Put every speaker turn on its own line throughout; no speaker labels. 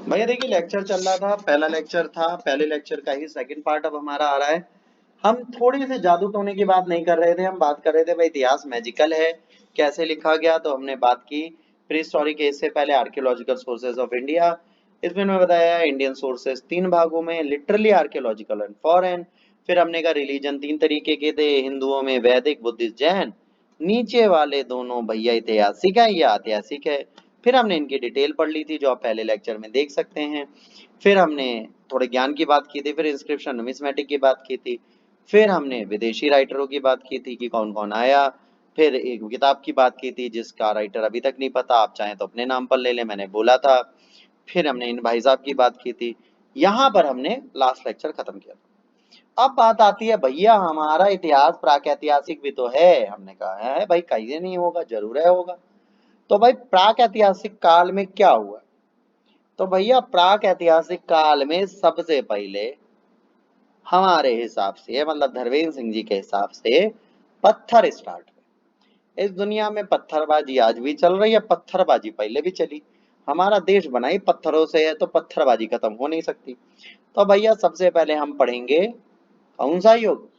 भैया देखिए लेक्चर चल रहा था, पहला लेक्चर था, पहले लेक्चर का ही सेकंड पार्ट अब हमारा आ रहा है। हम थोड़ी सी जादू टोने की बात नहीं कर रहे थे, हम बात कर रहे थे भाई इतिहास मैजिकल है, कैसे लिखा गया। तो हमने बात की प्री हिस्टोरिक एज से पहले आर्कियोलॉजिकल सोर्सेज ऑफ इंडिया। इसमें मैं बताया इंडियन सोर्सेज तीन भागों में, लिटरली आर्कियोलॉजिकल एंड फॉरेन। फिर हमने कहा रिलीजन तीन तरीके के थे, हिंदुओं में वैदिक, बुद्धिस्ट, जैन। नीचे वाले दोनों भैया ऐतिहासिक है या ऐतिहासिक है। फिर हमने इनकी डिटेल पढ़ ली थी जो आप पहले लेक्चर में देख सकते हैं। फिर हमने थोड़े ज्ञान की बात की थी, फिर इंस्क्रिप्शन नुमिस्मेटिक की बात की थी। फिर हमने विदेशी राइटरों की बात की थी कि कौन कौन आया। फिर एक किताब की बात की थी जिसका राइटर अभी तक नहीं पता, आप चाहें तो अपने नाम पर ले लें, मैंने बोला था। फिर हमने इन भाई साहब की बात की थी। यहाँ पर हमने लास्ट लेक्चर खत्म किया था। अब बात आती है भैया हमारा इतिहास प्राक-ऐतिहासिक भी तो है। हमने कहा है भाई, कहीं नहीं होगा, जरूर है होगा। तो भाई प्राक ऐतिहासिक काल में क्या हुआ? तो भैया प्राक ऐतिहासिक काल में सबसे पहले हमारे हिसाब से, मतलब धर्मेंद्र सिंह जी के हिसाब से, पत्थर स्टार्ट हुए। इस दुनिया में पत्थरबाजी आज भी चल रही है, पत्थरबाजी पहले भी चली। हमारा देश बना ही पत्थरों से है, तो पत्थरबाजी खत्म हो नहीं सकती। तो भैया सबसे पहले हम पढ़ेंगे कौन सा युग?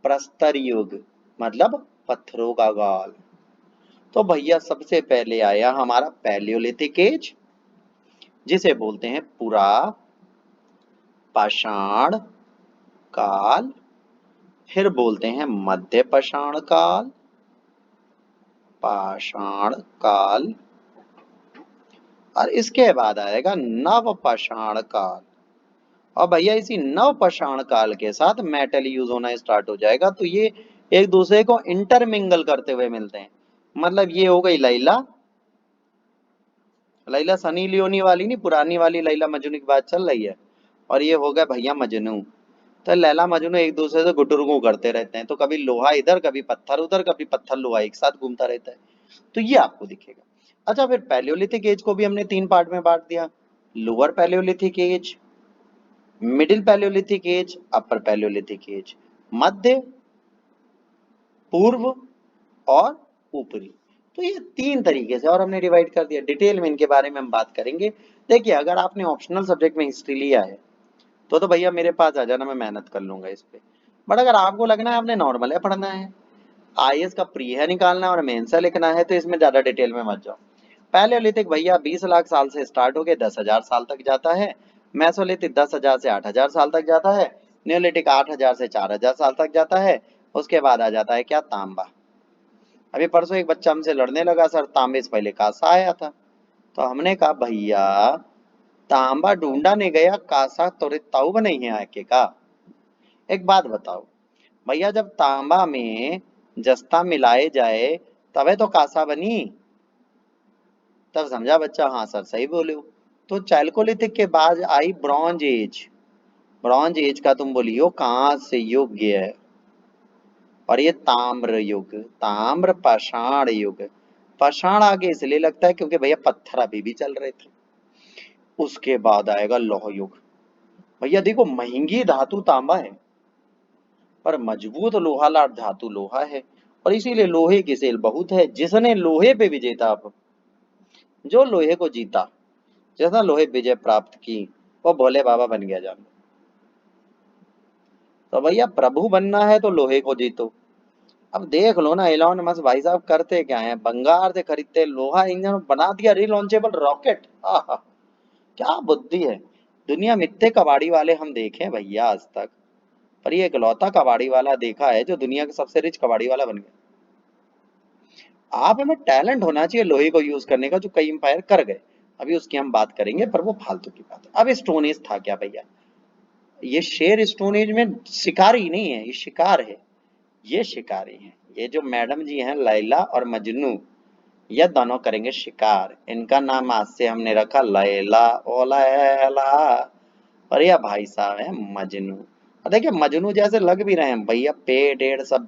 प्रस्तर युग, मतलब पत्थरों का काल। तो भैया सबसे पहले आया हमारा पैलियोलिथिक एज, जिसे बोलते हैं पुरा पाषाण काल। फिर बोलते हैं मध्य पाषाण काल, पाषाण काल। और इसके बाद आएगा नव पाषाण काल। और भैया इसी नव पाषाण काल के साथ मेटल यूज होना स्टार्ट हो जाएगा। तो ये एक दूसरे को इंटरमिंगल करते हुए मिलते हैं। मतलब ये हो गई लैला, लैला सनी लियोनी वाली नहीं, पुरानी वाली लैला मजनू की बात चल रही है। और ये हो गया भैया मजनू। तो लैला मजनू एक दूसरे से गुटुरगू करते रहते हैं, तो कभी लोहा इधर, कभी पत्थर उधर, कभी पत्थर लोहा एक साथ घूमता रहता है। तो ये आपको दिखेगा। अच्छा, फिर पैलियोलिथिक एज को भी हमने तीन पार्ट में बांट दिया। Lower palaeolithic age, middle palaeolithic age, upper palaeolithic age, मध्य, पूर्व और ऊपरी। तो ये तीन तरीके से और हमने डिवाइड कर दिया। डिटेल में इनके बारे में हम बात करेंगे। देखिए अगर आपने ऑप्शनल सब्जेक्ट में हिस्ट्री लिया है तो भैया मेरे पास आ जाना, मैं मेहनत कर लूंगा इस पे। बट अगर आपको लगना है आपने नॉर्मल है पढ़ना है, आईएएस का प्री है निकालना है और मेंस है लिखना है, तो इसमें ज्यादा डिटेल में मत जाओ। पैलियोलिथिक भैया 20 लाख साल से स्टार्ट होके 10,000 साल तक जाता है। मेसोलिथिक 10,000 से 8,000 साल तक जाता है। न्योलिथिक 8,000 से 4,000 साल तक जाता है। उसके बाद आ जाता है क्या? तांबा। अभी परसों एक बच्चा हमसे लड़ने लगा, सर तांबे से पहले कांसा आया था। तो हमने कहा भैया तांबा ढूंढा नहीं गया, कांसा तोरे ताऊ नहीं है आके का। एक बात बताओ भैया, जब तांबा में जस्ता मिलाए जाए तबे तो कांसा बनी। तब समझा बच्चा, हाँ सर सही बोले हो। तो चैल्कोलिथिक के बाद आई ब्रॉन्ज एज। ब्रॉन्ज एज का तुम बोलियो कहाँ से युग है? और ये ताम्र युग, ताम्र पाषाण युग। पाषाण आगे इसलिए लगता है क्योंकि भैया पत्थर अभी भी चल रहे थे। उसके बाद आएगा लौह युग। भैया देखो महंगी धातु तांबा है, पर मजबूत लोहालाट धातु लोहा है। और इसीलिए लोहे की सेल बहुत है। जिसने लोहे पे विजय था, जो लोहे को जीता, जिसने लोहे विजय प्राप्त की, वो भोले बाबा बन गया जान। तो भैया प्रभु बनना है तो लोहे को जीतो। अब देख लो ना एलॉन मस्क भाई साहब करते क्या है, बंगाल से खरीदते लोहा इंजन बना दिया रिलॉन्चेबल रॉकेट। आहा, क्या बुद्धि है। दुनिया में इतने कबाड़ी वाले हम देखे भैया आज तक, पर ये इकलौता कबाड़ी वाला देखा है जो दुनिया का सबसे रिच कबाड़ी वाला बन गया। आप में टैलेंट होना चाहिए लोहे को यूज करने का, जो कई एम्पायर कर गए। अभी उसकी हम बात करेंगे, पर वो फालतू की बात है। अब स्टोन एज था क्या भैया? ये शेर स्टोन एज में शिकारी नहीं है, ये शिकार है। ये शिकारी हैं, ये जो मैडम जी हैं लैला और मजनू, ये दोनों करेंगे शिकार। इनका नाम आज से हमने रखा लैला ओ लैला। और ये भाई साहब है मजनू। और देखिए मजनू जैसे लग भी रहे हैं भैया, पेड़ एड़ सब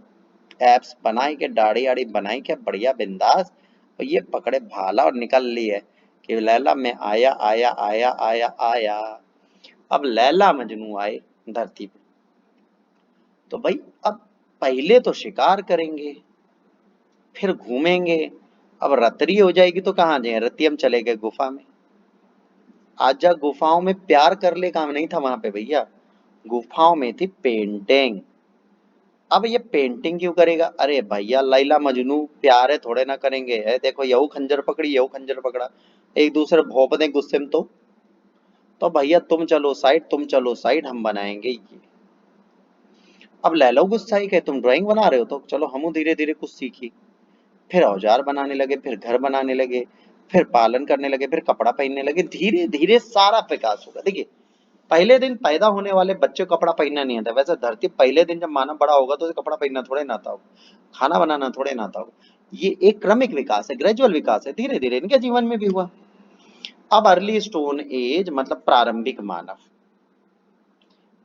एप्स बनाई के, दाढ़ी आड़ी बनाई के, बढ़िया बिंदास। और ये पकड़े भाला और निकल ली है कि लैला में आया आया आया आया आया। अब लैला मजनू आए धरती पे, तो भाई अब पहले तो शिकार करेंगे, फिर घूमेंगे। अब रतरी हो जाएगी तो कहाँ जाए? रतियम चले गए गुफा में। आजा गुफाओं में प्यार कर ले काम नहीं था वहां पे भैया, गुफाओं में थी पेंटिंग। अब ये पेंटिंग क्यों करेगा? अरे भैया लैला मजनू प्यार है थोड़े ना करेंगे, है देखो यहू खंजर पकड़ी यहू खंजर पकड़ा, एक दूसरे भोंप दें गुस्से में तो भैया तुम चलो साइड तुम चलो साइड हम बनाएंगे ये। अब लैला गुस्साई के तुम ड्राइंग बना रहे हो तो चलो हम धीरे धीरे कुछ सीखी, फिर औजार बनाने लगे, फिर घर बनाने लगे, फिर पालन करने लगे, फिर कपड़ा पहनने लगे, धीरे धीरे सारा विकास होगा। देखिए पहले दिन पैदा होने वाले बच्चे को कपड़ा पहनना नहीं आता, वैसे धरती पहले दिन जब मानव बड़ा होगा तो उसे कपड़ा पहनना थोड़े ना आता होगा, खाना बनाना थोड़े ना आता होगा। ये एक क्रमिक विकास है, ग्रेजुअल विकास है, धीरे धीरे इनके जीवन में भी हुआ। अब अर्ली स्टोन एज मतलब प्रारंभिक मानव।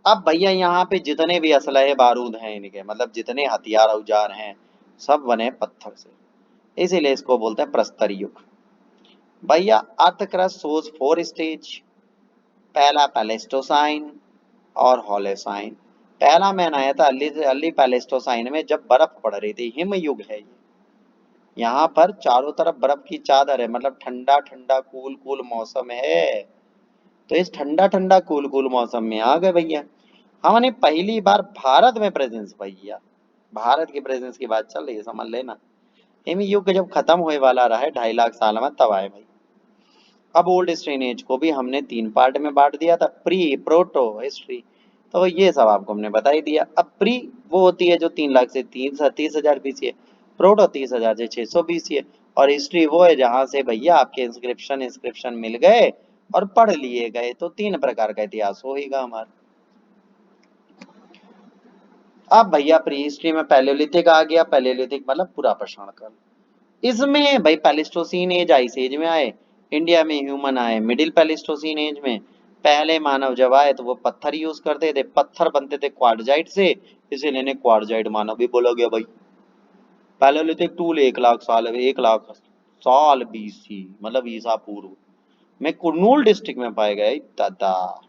अब भैया यहाँ पे जितने भी असलहे बारूद हैं इनके मतलब जितने हथियार औजार हैं सब बने पत्थर से, इसीलिए इसको बोलते हैं प्रस्तर युग। भैया अर्थ क्रस्ट शोज 4 स्टेज। पहला पैलेस्टोसाइन और होलोसाइन। पहला मैंने आया था अर्ली पैलेस्टोसाइन में जब बर्फ पड़ रही थी, हिम युग है ये। यहाँ पर चारों तरफ बर्फ की चादर है, मतलब ठंडा ठंडा कूल कूल मौसम है। तो इस ठंडा ठंडा कूल कूल मौसम में आ गए भैया, हमने पहली बार भारत में प्रेजेंस। भैया भारत की प्रेजेंस की बात चल रही है, समझ लेना। हिम युग जब खत्म होने वाला रहा है 2.5 लाख साल में, तब आए भाई। अब ओल्ड स्टोन एज को भी हमने 3 पार्ट में बांट दिया था, प्री प्रोटो हिस्ट्री, तो ये सब आपको हमने बता ही दिया। अब प्री वो होती है जो 3 लाख से 30,000 बीसी है, प्रोटो 30,000 से 600 बीसी है, और हिस्ट्री वो है जहां से भैया आपके इंस्क्रिप्शन इंस्क्रिप्शन मिल गए और पढ़ लिए गए, तो 3 प्रकार का इतिहास होगा हमारा। अब भैया प्री हिस्ट्री में पैलेयोलिथिक आ गया, पैलेयोलिथिक मतलब पूरा प्रश्न काल। इसमें भाई पैलिस्टोसिन एज आइस एज में आए, इंडिया में ह्यूमन आए मिडिल पैलिस्टोसिन एज में। पहले मानव जब आए तो वो पत्थर यूज करते थे, पत्थर बनते थे क्वार्टजाइट से, इसीलिए इन्हें क्वार्टजाइट मानव भी बोला गया भाई। पैलेयोलिथिक टूल 1 लाख साल, 1 लाख साल बीसी मतलब ईसा पूर्व में कुर्नूल डिस्ट्रिक्ट में पाए गए दादा।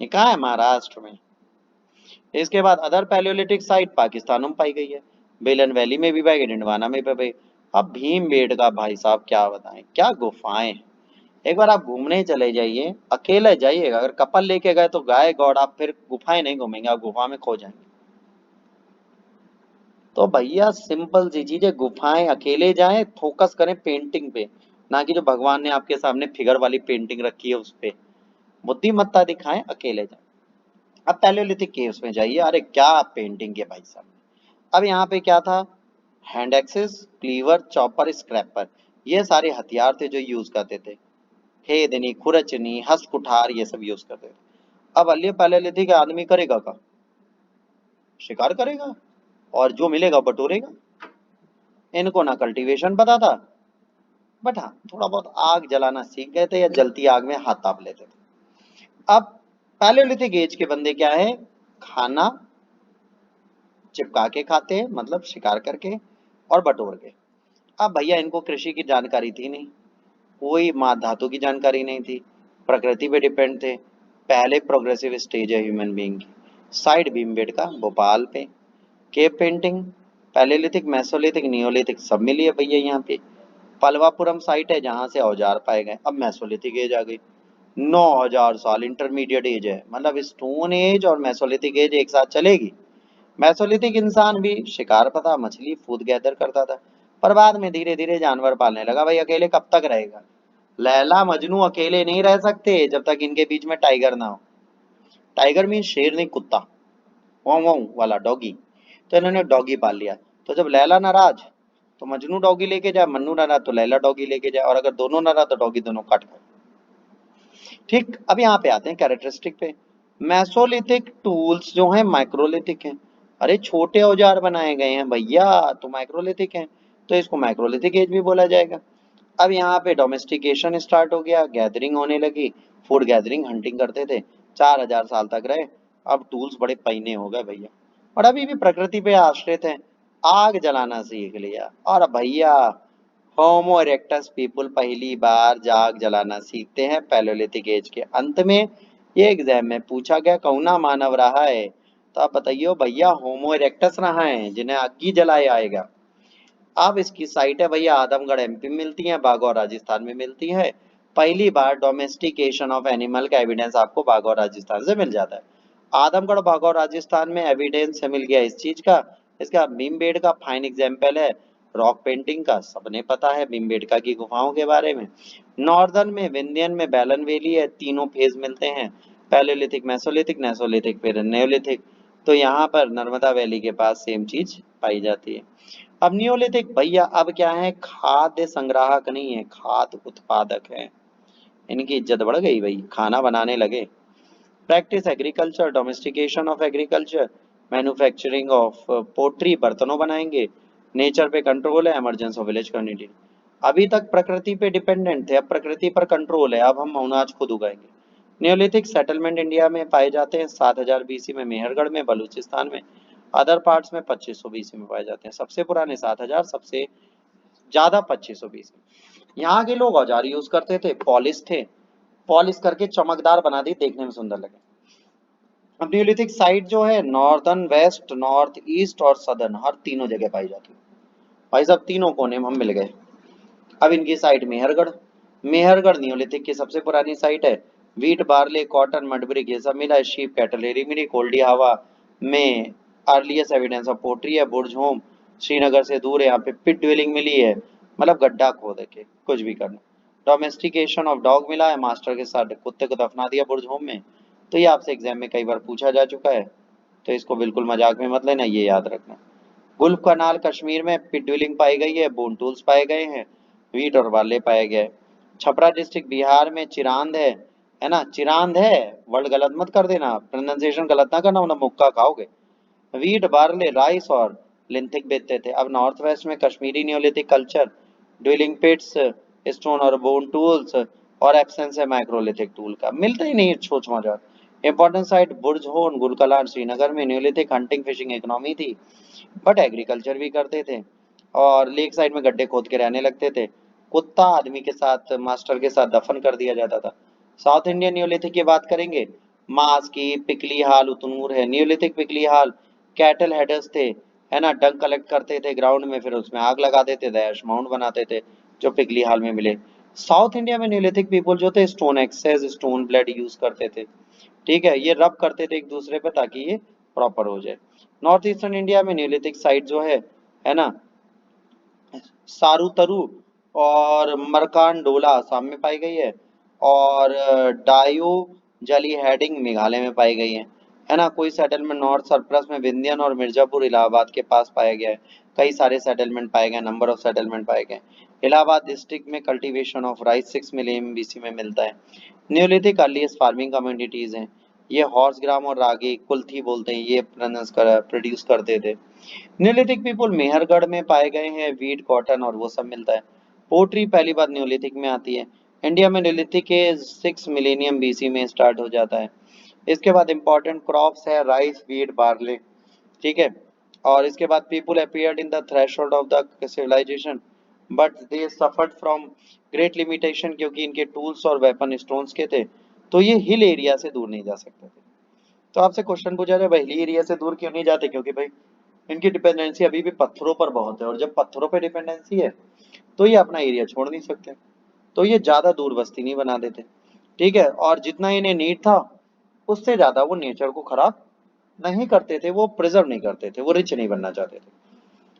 ये कहाँ है? महाराष्ट्र में। इसके बाद अदर पैलियोलिथिक साइट पाकिस्तान में पाई गई है, बेलन वैली में भी पाई गई, डिंडवाना में भी पाई। अब भीमबेटका भाई साहब क्या बताएं, क्या गुफाएं। एक बार आप घूमने चले जाइए, अकेले जाइएगा, अगर कपल लेके गए तो गाय गौड़ आप फिर गुफाएं नहीं घूमेंगे, आप गुफा में खो जाएंगे। तो भैया सिंपल सी चीज है, गुफाएं अकेले जाएं, फोकस करें पेंटिंग पे, ना कि जो भगवान ने आपके सामने फिगर वाली पेंटिंग रखी है उस पे। बुद्धिमत्ता दिखाएं, अकेले जाएं। अब पैलेयोलिथिक केव्स में जाइए, अरे क्या पेंटिंग है भाई साहब। अब यहाँ पे क्या था? Hand axes, cleaver, chopper, scraper, ये सारे हथियार थे जो यूज करते थे। खेदनी, खुरचनी, हस्त कुठार ये सब यूज करते थे। अब अलिय पैलेयोलिथिक आदमी करेगा का? शिकार करेगा और जो मिलेगा बटोरेगा। इनको ना कल्टीवेशन पता था, बट हाँ थोड़ा बहुत आग जलाना सीख गए थे या जलती आग में हाथ ताप लेते थे। अब पैलेयोलिथिक एज के बंदे क्या है? खाना चिपका के खाते हैं, मतलब शिकार करके और बटोर के। अब भैया इनको कृषि की जानकारी थी नहीं, कोई माँ धातु की जानकारी नहीं थी, प्रकृति पे डिपेंड थे। पहले प्रोग्रेसिव स्टेज है ह्यूमन बीइंग की। साइड बीम बेड का भोपाल पे। Cave painting, palaeolithic, Mesolithic, Neolithic सब मिली है भैया यहाँ पे। पलवापुरम साइट है जहाँ से औजार पाए गए। अब मेसोलिथिक एज आ गई, 9,000 साल इंटरमीडिएट एज है, मतलब स्टोन एज और मेसोलिथिक एज एक साथ चलेगी। मेसोलिथिक इंसान भी शिकार पता, मछली फूड गैदर करता था, पर बाद में धीरे धीरे जानवर पालने लगा। भाई अकेले कब तक रहेगा? लैला मजनू अकेले नहीं रह सकते जब तक इनके बीच में टाइगर ना हो। टाइगर मीन शेर नहीं, कुत्ता, वाऊ वाऊ वाला डॉगी। तो इन्होंने डॉगी पाल लिया। तो जब लैला नाराज तो मजनू डॉगी लेके जाए, मन्नू नाराज तो लैला डॉगी लेके जाए, और अगर दोनों नाराज तो डॉगी दोनों काट खाए। ठीक, अब यहाँ पे आते हैं कैरेक्टरिस्टिक पे। मेसोलिथिक टूल्स जो हैं माइक्रोलिथिक हैं। अरे छोटे औजार बनाए गए हैं भैया, तो माइक्रोलिथिक हैं, तो इसको माइक्रोलिथिक एज भी बोला जाएगा। अब यहाँ पे डोमेस्टिकेशन स्टार्ट हो गया, गैदरिंग होने लगी, फूड गैदरिंग हंटिंग करते थे, 4,000 साल तक रहे। अब टूल्स बड़े पहिने हो गए भैया, और अभी भी प्रकृति पे आश्रित हैं। आग जलाना सीख लिया, और भैया होमो इरेक्टस पीपुल पहली बार जाग जलाना सीखते हैं पैलेयोलिथिक एज के अंत में। ये एग्जाम में पूछा गया कौना मानव रहा है, तो आप बताइए भैया होमो इरेक्टस रहा है जिन्हें आग जलाए आएगा। अब इसकी साइट है भैया आदमगढ़ एमपी में मिलती है, बागौर राजस्थान में मिलती है, पहली बार डोमेस्टिकेशन ऑफ एनिमल का एविडेंस आपको बाघौर राजस्थान से मिल जाता है। आदमगढ़ बाघौर राजस्थान में एविडेंस मिल गया इस चीज का। इसका भीमबेड़का का फाइन एग्जाम्पल है। रॉक पेंटिंग का सबने पता है भीमबेड़का की गुफाओं के बारे में। नॉर्दर्न में विंध्यन में बैलन वैली है, तीनों फेज मिलते हैं, पैलेलिथिक, मेसोलिथिक, नेसोलिथिक, फिर नेओलिथिक। तो यहाँ पर नर्मदा वैली के पास सेम चीज पाई जाती है। अब नियोलिथिक भैया अब क्या है, खाद्य संग्राहक नहीं है, खाद्य उत्पादक है। इनकी इज्जत बढ़ गई भाई, खाना बनाने लगे। Practice agriculture, domestication of agriculture, manufacturing of pottery, बर्तनों बनाएंगे। नेचर पे कंट्रोल है, एमरजेंस ऑफ विलेज कम्युनिटी। अभी तक प्रकृति पे डिपेंडेंट थे, अब प्रकृति पर कंट्रोल है, अब हम अनाज खुद उगाएंगे। नियोलिथिक सेटलमेंट इंडिया में पाए जाते हैं 7000 बीसी में मेहरगढ़ में, बलूचिस्तान में। अदर पार्ट्स में 2500 बीसी में पाए जाते हैं। सबसे पुराने 7000, सबसे ज्यादा 2500 बीसी। यहाँ के लोग औजार यूज करते थे, पॉलिश थे, पॉलिश करके चमकदार बना दी, देखने में सुंदर लगे। अब नियोलिथिक साइट जो है नॉर्दर्न, वेस्ट, नॉर्थ ईस्ट और सदर्न, हर तीनों जगह पाई जाती है। भाई साहब तीनों कोने में हम मिल गए। अब इनकी साइट मेहरगढ़, मेहरगढ़ नियोलिथिक की सबसे पुरानी साइट है। वीट, बार्ले, कॉटन, मडब्रिक ये सब मिला है। शीप, कैटल, एरी मिली। कोल्डी हवा में अर्लीस्ट एविडेंस ऑफ पोट्री है। बुर्ज होम श्रीनगर से दूर है, यहाँ पे पिट ड्वेलिंग मिली है, मतलब गड्ढा खोद के कुछ भी करना। डोमेस्टिकेशन ऑफ डॉग मिला है, मास्टर के साथ कुत्ते को दफना दिया बुर्ज होम में। तो ये आपसे एग्जाम में कई बार पूछा जा चुका है, तो इसको बिल्कुल मजाक में मत लेना, ये याद रखना। गुल्फ कनाल कश्मीर में पिट ड्विलिंग पाई गई है, बोन टूल्स पाए गए हैं, वीट और बार्ले पाए गए। छपरा डिस्ट्रिक्ट बिहार में चिरांद है ना, चिरांद है, वर्ड गलत मत कर देना, प्रोनाउंसिएशन गलत ना करना वरना मुक्का खाओगे। वीट, बार्ले, राइस और लिंथिक बेचते थे। अब नॉर्थ वेस्ट में कश्मीरी नियोलिथिक कल्चर, ड्विलिंग पिट्स, स्टोन और बोन टूल्स और एब्सेंस है माइक्रोलिथिक टूल का, मिलता ही नहीं छोच मौजाद। इंपॉर्टेंट साइट बुर्ज होन, गुलकलान, श्रीनगर में नियोलिथिक हंटिंग फिशिंग इकोनॉमी थी, बट एग्रीकल्चर भी करते थे और लेक साइड में गड्ढे खोद के रहने लगते थे। कुत्ता आदमी के साथ, मास्टर के साथ दफन कर दिया जाता था। साउथ इंडियन नियोलिथिक की बात करेंगे, मास की पिकली हाल उतनूर है। नियोलिथिक पिकली हाल कैटल हेडर्स थे, है ना, डंग कलेक्ट करते थे ग्राउंड में, फिर उसमें आग लगा देते थे, ऐश माउंट बनाते थे, जो पिकली हाल में मिले। साउथ इंडिया में नियोलिथिक पीपल जो थे stone axes, stone blade use करते थे। ठीक है, ये रब करते थे एक दूसरे पे ताकि ये प्रॉपर हो जाए। नॉर्थ ईस्टर्न इंडिया में नियोलिथिक साइट जो है ना, सारूतरु और मरकानडोला असम में पाई गई है, और डायो जली हेडिंग मेघालय में पाई गई है ना। कोई सेटलमेंट नॉर्थ सरप्लस में विंध्यन और मिर्जापुर इलाहाबाद के पास पाया गया है। कई सारे सेटलमेंट पाए गए, नंबर ऑफ सेटलमेंट पाए गए। इलाहाबाद डिस्ट्रिक्ट में cultivation of rice 6 million BC में मिलता है। न्यूलिथिक अर्लीस्ट फार्मिंग कम्युनिटीज हैं, ये हॉर्स ग्राम और रागी कुल्थी बोलते हैं, ये प्रोड्यूस करते थे। न्यूलिथिक पीपल मेहरगढ़ में पाए गए हैं, वीट, कॉटन और वो सब मिलता है। पोट्री पहली बार न्यूलिथिक में आती है। इंडिया में न्यूलिथिक के 6 मिलेनियम बीसी में स्टार्ट हो जाता है। इसके बाद इंपॉर्टेंट क्रॉप्स है राइस, वीट, बार्ले। ठीक है, और इसके बाद people appeared in the threshold of the civilisation, but they suffered from great limitation, क्योंकि इनके टूल्स और वेपन स्टोन्स के थे, तो ये हिल एरिया से दूर नहीं जा सकते थे। तो आपसे क्वेश्चन पूछा जाए भाई हिल एरिया से दूर क्यों नहीं जाते, क्योंकि भाई इनकी डिपेंडेंसी अभी भी पत्थरों पर बहुत है, और जब पत्थरों पर डिपेंडेंसी है तो ये अपना एरिया छोड़ नहीं सकते, तो ये ज्यादा दूर बस्ती नहीं बना देते। ठीक है, और जितना इन्हें नीड था उससे ज्यादा वो नेचर को खराब नहीं करते थे, वो प्रिजर्व नहीं करते थे, वो रिच नहीं बनना चाहते थे।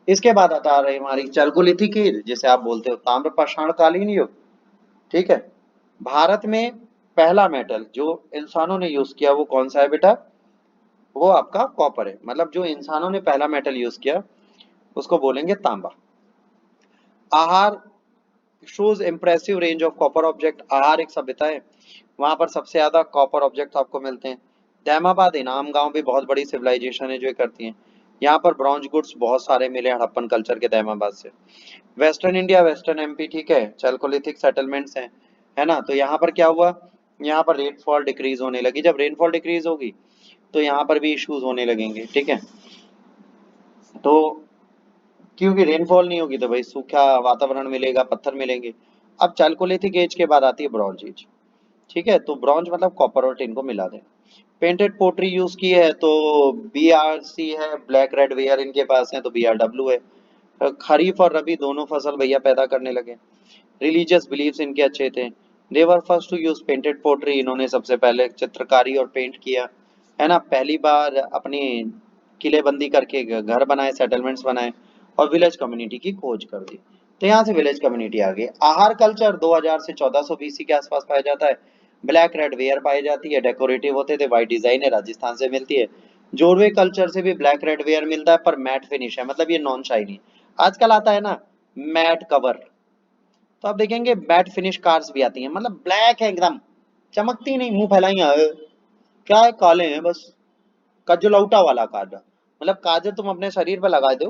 इसके बाद आता रही हमारी चरगोलिथिक एज, जिसे आप बोलते हो ताम्र पाषाण कालीन युग। ठीक है, भारत में पहला मेटल जो इंसानों ने यूज किया वो कौन सा है बेटा, वो आपका कॉपर है। मतलब जो इंसानों ने पहला मेटल यूज किया उसको बोलेंगे तांबा। आहार shows impressive range of copper object. आहार एक सभ्यता है, वहां पर सबसे ज्यादा कॉपर ऑब्जेक्ट आपको मिलते हैं। दैमाबाद इनाम गांव भी बहुत बड़ी सिविलाइजेशन है जो ये करती है। यहाँ पर ब्रॉन्ज गुड्स बहुत सारे मिले हड़प्पन कल्चर के दैमाबाद से। वेस्टर्न इंडिया, वेस्टर्न एमपी, ठीक है, चैल्कोलिथिक सेटलमेंट्स हैं, है ना। तो यहाँ पर क्या हुआ, यहाँ पर रेनफॉल डिक्रीज होने लगी। जब रेनफॉल डिक्रीज होगी तो यहाँ पर भी इश्यूज होने लगेंगे। ठीक है, तो क्योंकि रेनफॉल नहीं होगी तो भाई सूखा वातावरण मिलेगा, पत्थर मिलेंगे। अब चैल्कोलिथिक एज के बाद आती है ब्रॉन्ज एज। ठीक है, तो ब्रॉन्ज मतलब कॉपर और टिन को मिला दें। पेंटेड पोट्री यूज की है तो BRC है, ब्लैक रेड वेयर इनके पास है तो BRW है। खरीफ और रबी दोनों फसल भैया पैदा करने लगे। रिलीजियस बिलीफ्स इनके अच्छे थे। They were first to use painted pottery, इन्होंने सबसे पहले चित्रकारी और पेंट किया, है ना। पहली बार अपनी किलेबंदी करके घर बनाए, सेटलमेंट्स बनाए, और विलेज कम्युनिटी की खोज कर दी। तो यहाँ से विलेज कम्युनिटी आ गई। आहार कल्चर 2000 से 1400 बीसी के आसपास पाया जाता है। ब्लैक रेड वेयर पाई जाती है, डेकोरेटिव होते थे, वाइट डिजाइन है, राजस्थान से मिलती है। जोरवे कल्चर से भी ब्लैक रेड वेयर मिलता है, पर मैट फिनिश है, मतलब ये नॉन शाइनी। आजकल आता है ना मैट कवर, तो आप देखेंगे मैट फिनिश कार्स भी आती हैं, मतलब ब्लैक है एकदम, चमकती नहीं, मुंह फैलाई है, क्या है, काले हैं बस। कजलौटा वाला काजल, मतलब काजल तुम अपने शरीर पे लगा दो,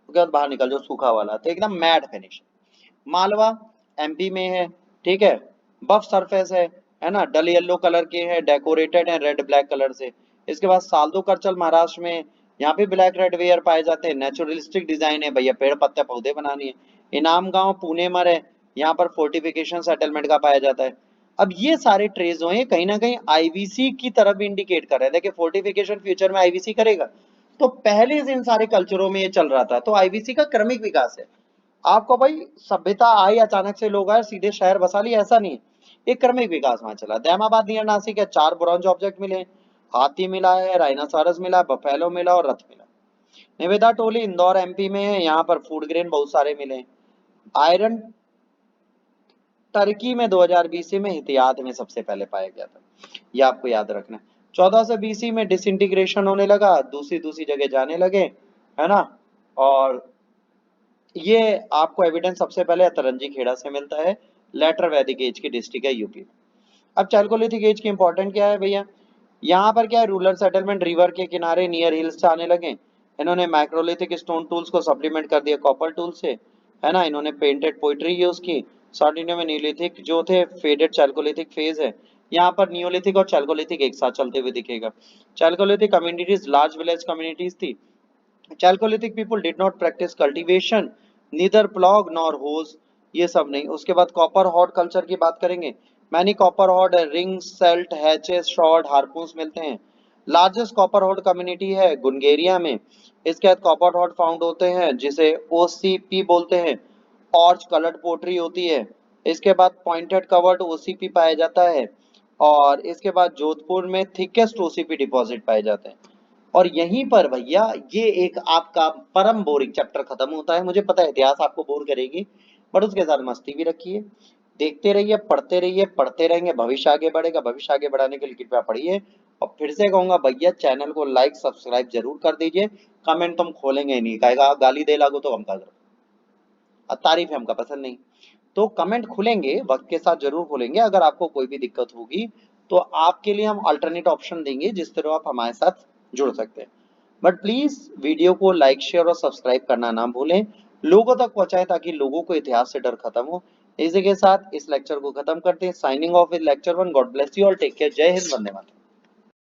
उसके बाद बाहर निकल जाओ, सूखा वाला, तो एकदम मैट फिनिश। मालवा एमपी में है, ठीक है। बफ सरफेस है ना, डल येलो कलर के हैं, डेकोरेटेड है रेड ब्लैक कलर से। इसके बाद साल्दो करचल महाराष्ट्र में, यहाँ पे ब्लैक रेड वेयर पाए जाते हैं, नेचुरलिस्टिक डिजाइन है भैया, पेड़ पत्ते पौधे बनानी है। इनाम गांव पुणे मर है, यहाँ पर फोर्टिफिकेशन सेटलमेंट का पाया जाता है। अब ये सारे ट्रेज जो हैं कहीं ना कहीं आईवीसी की तरफ इंडिकेट कर रहे थे कि फोर्टिफिकेशन फ्यूचर में आईवीसी करेगा। तो पहले से इन सारे कल्चरों में ये चल रहा था, तो आईवीसी का क्रमिक विकास है। आपको भाई सभ्यता आई अचानक से, लोग आए सीधे शहर बसा लिया, ऐसा नहीं है। एक क्रमिक विकास वहां चला। दैमाबाद नियर नासिक है, 4 ब्रॉन्ज ऑब्जेक्ट मिले, हाथी मिला है, राइनासोरस मिला, बफेलो मिला और रथ मिला। निवेदा टोली इंदौर एमपी में है, यहाँ पर फूड ग्रेन बहुत सारे मिले। आयरन टर्की में 2000 बीसी में हितियात में सबसे पहले पाया गया था, ये आपको याद रखना है। 1400 बीसी में डिसइंटीग्रेशन होने लगा, दूसरी दूसरी जगह जाने लगे, है ना। और ये आपको एविडेंस सबसे पहले अतरंजी खेड़ा से मिलता है, लेटर वैदिक एज की डिस्ट्रिक्ट है यूपी में। अब चैल्कोलिथिक एज की इंपॉर्टेंट क्या है भैया, यहाँ पर क्या है, रूरल सेटलमेंट रिवर के किनारे नियर हिल्स से आने लगे। इन्होंने माइक्रोलिथिक स्टोन टूल्स को सप्लीमेंट कर दिया कॉपर टूल से, है ना। इन्होंने पेंटेड पोइट्री यूज की। सर्टिनियम में न्यूलिथिक जो थे फेडेड चैल्कोलिथिक फेज है। यहाँ पर नियोलिथिक और चैल्कोलिथिक एक साथ चलते हुए दिखेगा। Chalcolithic communities large village communities थी। Chalcolithic people did not practice cultivation, neither plog nor hose, ये सब नहीं। उसके बाद कॉपर हॉड कल्चर की बात करेंगे। Many copper hoard ring celt हैचेस शॉर्ट हार्पून्स मिलते हैं। लार्जेस्ट कॉपर हॉड कम्युनिटी है गुनगेरिया में। इसके बाद कॉपर हॉड फाउंड होते हैं जिसे ओसीपी बोलते हैं। ऑर्च कलर्ड पोट्री होती है। इसके बाद पॉइंटेड कवर्ड ओसीपी पाया जाता है। और इसके बाद जोधपुर में थिकेस्ट ओसीपी डिपॉजिट पाए जाते हैं। और यहीं पर भैया ये एक आपका परम बोरिंग चैप्टर खत्म होता है। मुझे पता है इतिहास आपको बोर करेगी, बट उसके साथ मस्ती भी रखिए। देखते रहिए, पढ़ते रहेंगे, भविष्य आगे बढ़ेगा। भविष्य आगे बढ़ाने के लिए कृपया पढ़िए। और फिर से कहूंगा भैया चैनल को लाइक सब्सक्राइब जरूर कर दीजिए। कमेंट तुम खोलेंगे नहीं, कहेगा गाली दे लागो तो हमका करो, और तारीफ हमका पसंद नहीं। तो कमेंट खुलेंगे, वक्त के साथ जरूर खुलेंगे। अगर आपको कोई भी दिक्कत होगी तो आपके लिए हम अल्टरनेट ऑप्शन देंगे जिस तरह आप हमारे साथ जुड़ सकते हैं। बट प्लीज वीडियो को लाइक शेयर और सब्सक्राइब करना ना भूलें, लोगों तक पहुंचाएं ताकि लोगों को इतिहास से डर खत्म हो। इसी के साथ इस लेक्चर को खत्म करते हैं। Signing off with lecture 1। God bless you all, take care, जय हिंद, वंदे मातरम।